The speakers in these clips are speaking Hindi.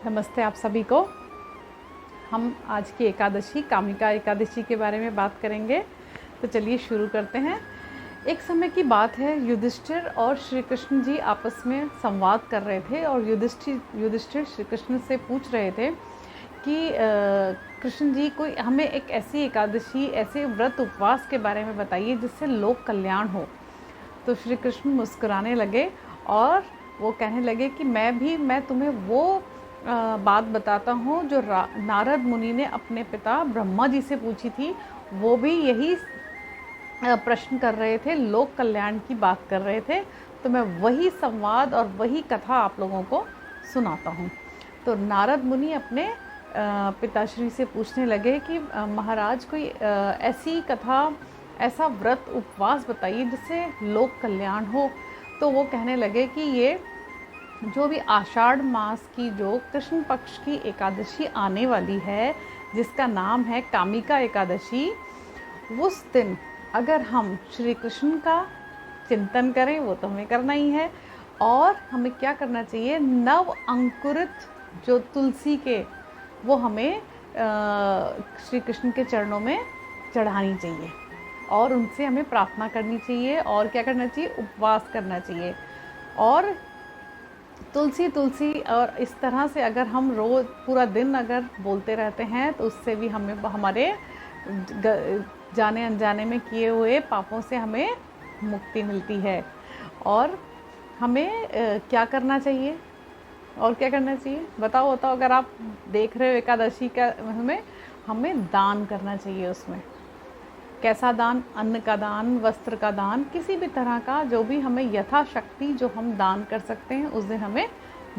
नमस्ते आप सभी को। हम आज की एकादशी कामिका एकादशी के बारे में बात करेंगे। तो चलिए शुरू करते हैं। एक समय की बात है, युधिष्ठिर और श्री कृष्ण जी आपस में संवाद कर रहे थे और युधिष्ठिर श्री कृष्ण से पूछ रहे थे कि कृष्ण जी कोई हमें एक ऐसी एकादशी, ऐसे व्रत उपवास के बारे में बताइए जिससे लोक कल्याण हो। तो श्री कृष्ण मुस्कुराने लगे और वो कहने लगे कि मैं तुम्हें वो बात बताता हूँ जो नारद मुनि ने अपने पिता ब्रह्मा जी से पूछी थी। वो भी यही प्रश्न कर रहे थे, लोक कल्याण की बात कर रहे थे। तो मैं वही संवाद और वही कथा आप लोगों को सुनाता हूँ। तो नारद मुनि अपने पिताश्री से पूछने लगे कि महाराज कोई ऐसी कथा, ऐसा व्रत उपवास बताइए जिससे लोक कल्याण हो। तो वो कहने लगे कि ये जो भी आषाढ़ मास की जो कृष्ण पक्ष की एकादशी आने वाली है, जिसका नाम है कामिका एकादशी, उस दिन अगर हम श्री कृष्ण का चिंतन करें, वो तो हमें करना ही है, और हमें क्या करना चाहिए, नव अंकुरित जो तुलसी के, वो हमें श्री कृष्ण के चरणों में चढ़ानी चाहिए और उनसे हमें प्रार्थना करनी चाहिए। और क्या करना चाहिए, उपवास करना चाहिए। और तुलसी तुलसी और इस तरह से अगर हम रोज़ पूरा दिन अगर बोलते रहते हैं तो उससे भी हमें हमारे जाने अनजाने में किए हुए पापों से हमें मुक्ति मिलती है। और हमें क्या करना चाहिए, और क्या करना चाहिए बताओ अगर आप देख रहे हो एकादशी का, हमें दान करना चाहिए। उसमें कैसा दान, अन्न का दान, वस्त्र का दान, किसी भी तरह का जो भी हमें यथाशक्ति जो हम दान कर सकते हैं उस दिन हमें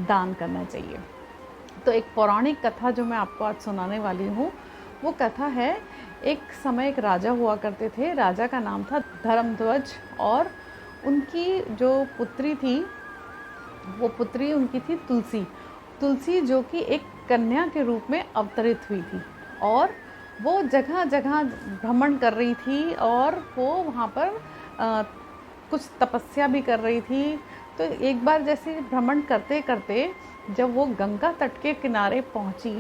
दान करना चाहिए। तो एक पौराणिक कथा जो मैं आपको आज सुनाने वाली हूँ, वो कथा है, एक समय एक राजा हुआ करते थे। राजा का नाम था धर्मध्वज और उनकी जो पुत्री थी, वो पुत्री उनकी थी तुलसी। तुलसी जो कि एक कन्या के रूप में अवतरित हुई थी और वो जगह जगह भ्रमण कर रही थी और वो वहाँ पर कुछ तपस्या भी कर रही थी। तो एक बार जैसे भ्रमण करते करते जब वो गंगा तट के किनारे पहुँची,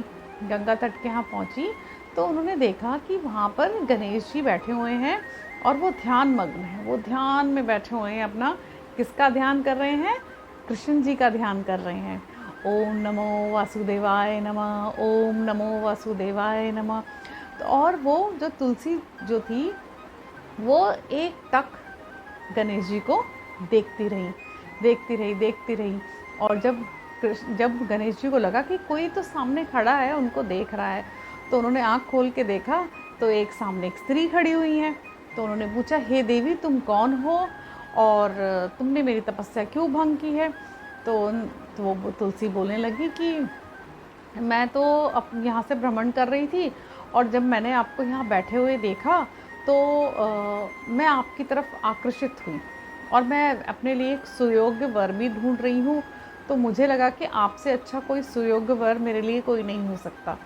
गंगा तट के यहाँ पहुँची, तो उन्होंने देखा कि वहाँ पर गणेश जी बैठे हुए हैं और वो ध्यान मग्न हैं। वो ध्यान में बैठे हुए हैं, अपना किसका ध्यान कर रहे हैं, कृष्ण जी का ध्यान कर रहे हैं। ओम नमो वासुदेवाय नमः, ओम नमो वासुदेवाय नमः। तो और वो जो तुलसी जो थी, वो एक टक गणेश जी को देखती रही, देखती रही, देखती रही। और जब गणेश जी को लगा कि कोई तो सामने खड़ा है, उनको देख रहा है, तो उन्होंने आँख खोल के देखा तो एक सामने एक स्त्री खड़ी हुई है। तो उन्होंने पूछा, हे देवी तुम कौन हो और तुमने मेरी तपस्या क्यों भंग की है। तो वो तुलसी बोलने लगी कि मैं तो यहाँ से भ्रमण कर रही थी और जब मैंने आपको यहाँ बैठे हुए देखा तो मैं आपकी तरफ आकर्षित हुई और मैं अपने लिए एक सुयोग्य वर भी ढूंढ रही हूँ। तो मुझे लगा कि आपसे अच्छा कोई सुयोग्य वर मेरे लिए कोई नहीं हो सकता।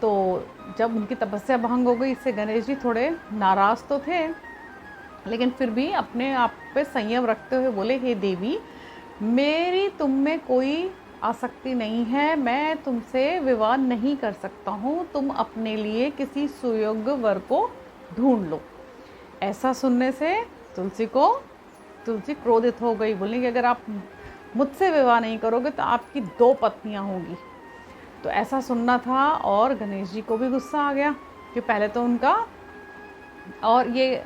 तो जब उनकी तपस्या भंग हो गई, इससे गणेश जी थोड़े नाराज़ तो थे, लेकिन फिर भी अपने आप पे संयम रखते हुए बोले, हे देवी, मेरी तुम में कोई आसक्ति नहीं है, मैं तुमसे विवाह नहीं कर सकता हूँ, तुम अपने लिए किसी सुयोग्य वर को ढूंढ लो। ऐसा सुनने से तुलसी क्रोधित हो गई, बोली कि अगर आप मुझसे विवाह नहीं करोगे तो आपकी 2 पत्नियाँ होंगी। तो ऐसा सुनना था और गणेश जी को भी गुस्सा आ गया कि पहले तो उनका और ये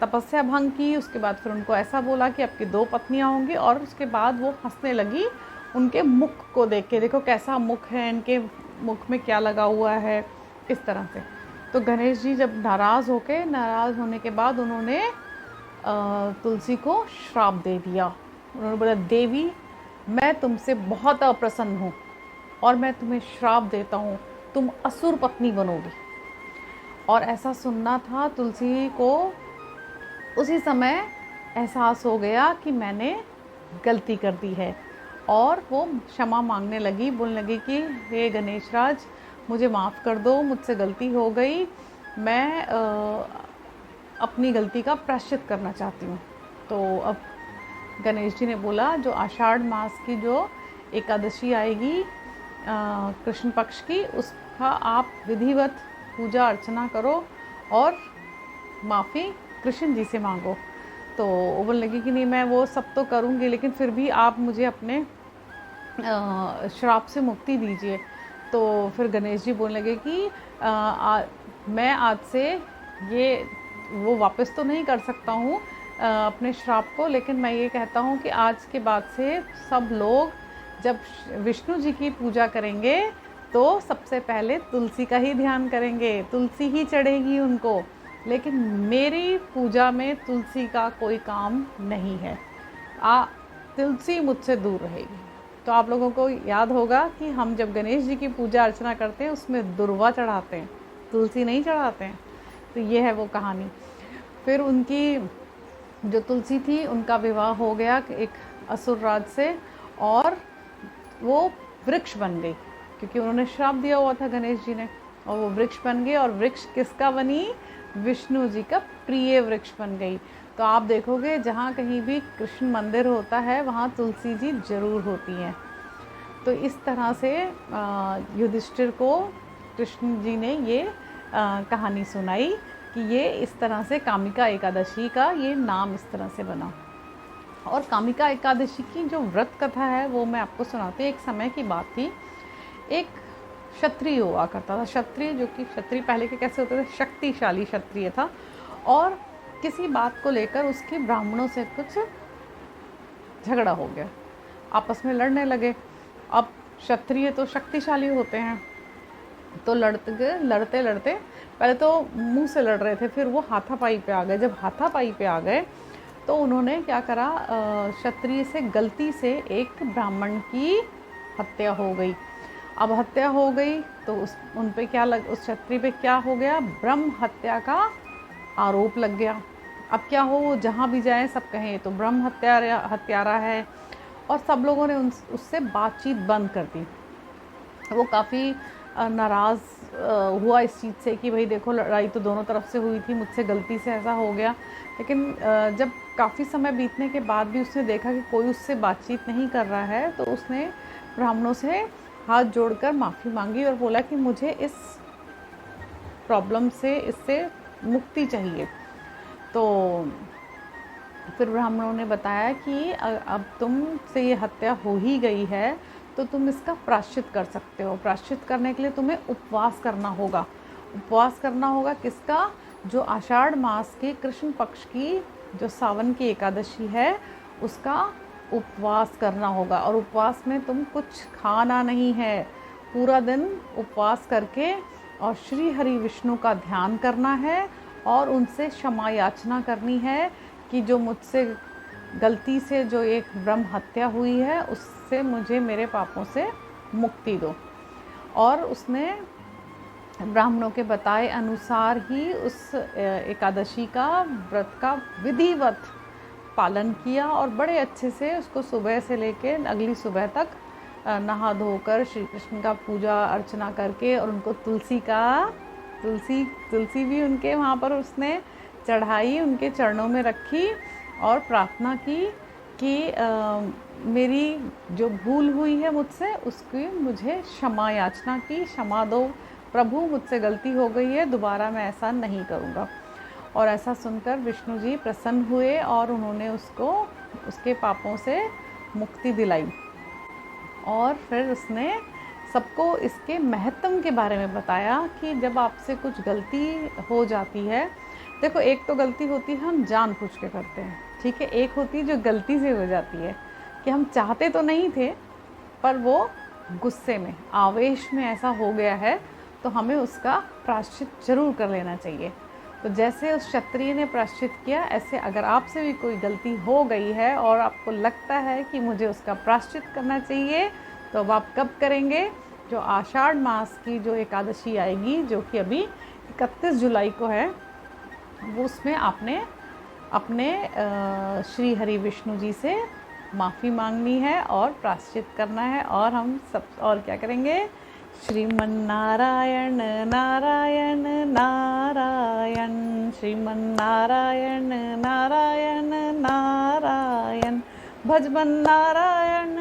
तपस्या भंग की, उसके बाद फिर उनको ऐसा बोला कि आपकी 2 पत्नियाँ होंगी, और उसके बाद वो हंसने लगी उनके मुख को देख के, देखो कैसा मुख है, इनके मुख में क्या लगा हुआ है, इस तरह से। तो गणेश जी जब नाराज़ होने के बाद उन्होंने तुलसी को श्राप दे दिया। उन्होंने बोला, देवी मैं तुमसे बहुत अप्रसन्न हूँ और मैं तुम्हें श्राप देता हूँ, तुम असुर पत्नी बनोगी। और ऐसा सुनना था तुलसी को उसी समय एहसास हो गया कि मैंने गलती कर दी है, और वो क्षमा मांगने लगी, बोलने लगी कि हे गणेश राज, मुझे माफ़ कर दो, मुझसे गलती हो गई, मैं अपनी गलती का प्रायश्चित करना चाहती हूँ। तो अब गणेश जी ने बोला, जो आषाढ़ मास की जो एकादशी आएगी कृष्ण पक्ष की, उसका आप विधिवत पूजा अर्चना करो और माफ़ी कृष्ण जी से मांगो। तो वो बोलने लगी कि नहीं मैं वो सब तो करूँगी, लेकिन फिर भी आप मुझे अपने श्राप से मुक्ति दीजिए। तो फिर गणेश जी बोलने लगे कि मैं आज से ये वो वापस तो नहीं कर सकता हूँ अपने श्राप को, लेकिन मैं ये कहता हूँ कि आज के बाद से सब लोग जब विष्णु जी की पूजा करेंगे तो सबसे पहले तुलसी का ही ध्यान करेंगे, तुलसी ही चढ़ेगी उनको, लेकिन मेरी पूजा में तुलसी का कोई काम नहीं है। तुलसी मुझसे दूर रहेगी। तो आप लोगों को याद होगा कि हम जब गणेश जी की पूजा अर्चना करते हैं उसमें दुर्वा चढ़ाते हैं, तुलसी नहीं चढ़ाते हैं। तो ये है वो कहानी। फिर उनकी जो तुलसी थी उनका विवाह हो गया एक असुर राज से, और वो वृक्ष बन गई, क्योंकि उन्होंने श्राप दिया हुआ था गणेश जी ने, और वो वृक्ष बन गई। और वृक्ष किसका बनी? विष्णु जी का प्रिय वृक्ष बन गई। तो आप देखोगे जहाँ कहीं भी कृष्ण मंदिर होता है वहाँ तुलसी जी जरूर होती हैं। तो इस तरह से युधिष्ठिर को कृष्ण जी ने ये कहानी सुनाई कि ये इस तरह से कामिका एकादशी का ये नाम इस तरह से बना। और कामिका एकादशी की जो व्रत कथा है वो मैं आपको सुनाती हूँ। एक समय की बात थी, एक क्षत्रिय हुआ करता था। क्षत्रिय, जो कि क्षत्रिय पहले के कैसे होते थे, शक्तिशाली क्षत्रिय था, और किसी बात को लेकर उसके ब्राह्मणों से कुछ झगड़ा हो गया, आपस में लड़ने लगे। अब क्षत्रिय तो शक्तिशाली होते हैं, तो लड़ते लड़ते पहले तो मुंह से लड़ रहे थे, फिर वो हाथापाई पे आ गए। जब हाथापाई पे आ गए तो उन्होंने क्या करा, क्षत्रिय से गलती से एक ब्राह्मण की हत्या हो गई। अब हत्या हो गई तो उस क्षत्रिय पे क्या हो गया, ब्रह्म हत्या का आरोप लग गया। अब क्या हो, वो जहाँ भी जाए सब कहें तो ब्रह्म हत्यारा है, और सब लोगों ने उससे बातचीत बंद कर दी। वो काफ़ी नाराज़ हुआ इस चीज़ से कि भाई देखो लड़ाई तो दोनों तरफ से हुई थी, मुझसे गलती से ऐसा हो गया। लेकिन जब काफ़ी समय बीतने के बाद भी उसने देखा कि कोई उससे बातचीत नहीं कर रहा है, तो उसने ब्राह्मणों से हाथ जोड़कर माफ़ी मांगी और बोला कि मुझे इस प्रॉब्लम से, इससे मुक्ति चाहिए। तो फिर ब्राह्मणों ने बताया कि अब तुमसे ये हत्या हो ही गई है तो तुम इसका प्रायश्चित कर सकते हो। प्रायश्चित करने के लिए तुम्हें उपवास करना होगा। उपवास करना होगा किसका? जो आषाढ़ मास के कृष्ण पक्ष की जो सावन की एकादशी है उसका उपवास करना होगा। और उपवास में तुम कुछ खाना नहीं है, पूरा दिन उपवास करके और श्री हरि विष्णु का ध्यान करना है और उनसे क्षमा याचना करनी है कि जो मुझसे गलती से जो एक ब्रह्म हत्या हुई है उससे मुझे मेरे पापों से मुक्ति दो। और उसने ब्राह्मणों के बताए अनुसार ही उस एकादशी का व्रत का विधिवत पालन किया और बड़े अच्छे से उसको सुबह से लेके अगली सुबह तक नहा धोकर श्री कृष्ण का पूजा अर्चना करके, और उनको तुलसी भी उनके वहाँ पर उसने चढ़ाई, उनके चरणों में रखी और प्रार्थना की कि मेरी जो भूल हुई है मुझसे उसकी मुझे क्षमा याचना की, क्षमा दो प्रभु, मुझसे गलती हो गई है, दोबारा मैं ऐसा नहीं करूँगा। और ऐसा सुनकर विष्णु जी प्रसन्न हुए और उन्होंने उसको उसके पापों से मुक्ति दिलाई। और फिर उसने सबको इसके महत्व के बारे में बताया कि जब आपसे कुछ गलती हो जाती है, देखो एक तो गलती होती है हम जानबूझ के करते हैं, ठीक है, एक होती है जो गलती से हो जाती है कि हम चाहते तो नहीं थे पर वो गुस्से में, आवेश में ऐसा हो गया है, तो हमें उसका प्रायश्चित जरूर कर लेना चाहिए। तो जैसे उस क्षत्रिय ने प्रायश्चित किया, ऐसे अगर आपसे भी कोई गलती हो गई है और आपको लगता है कि मुझे उसका प्रायश्चित करना चाहिए, तो अब आप कब करेंगे? जो आषाढ़ मास की जो एकादशी आएगी, जो कि अभी 31 जुलाई को है, वो उसमें आपने अपने श्री हरि विष्णु जी से माफ़ी मांगनी है और प्रायश्चित करना है। और हम सब और क्या करेंगे? श्रीमन्नारायण नारायण नारायण, श्रीमन्नारायण नारायण नारायण, भजबन नारायण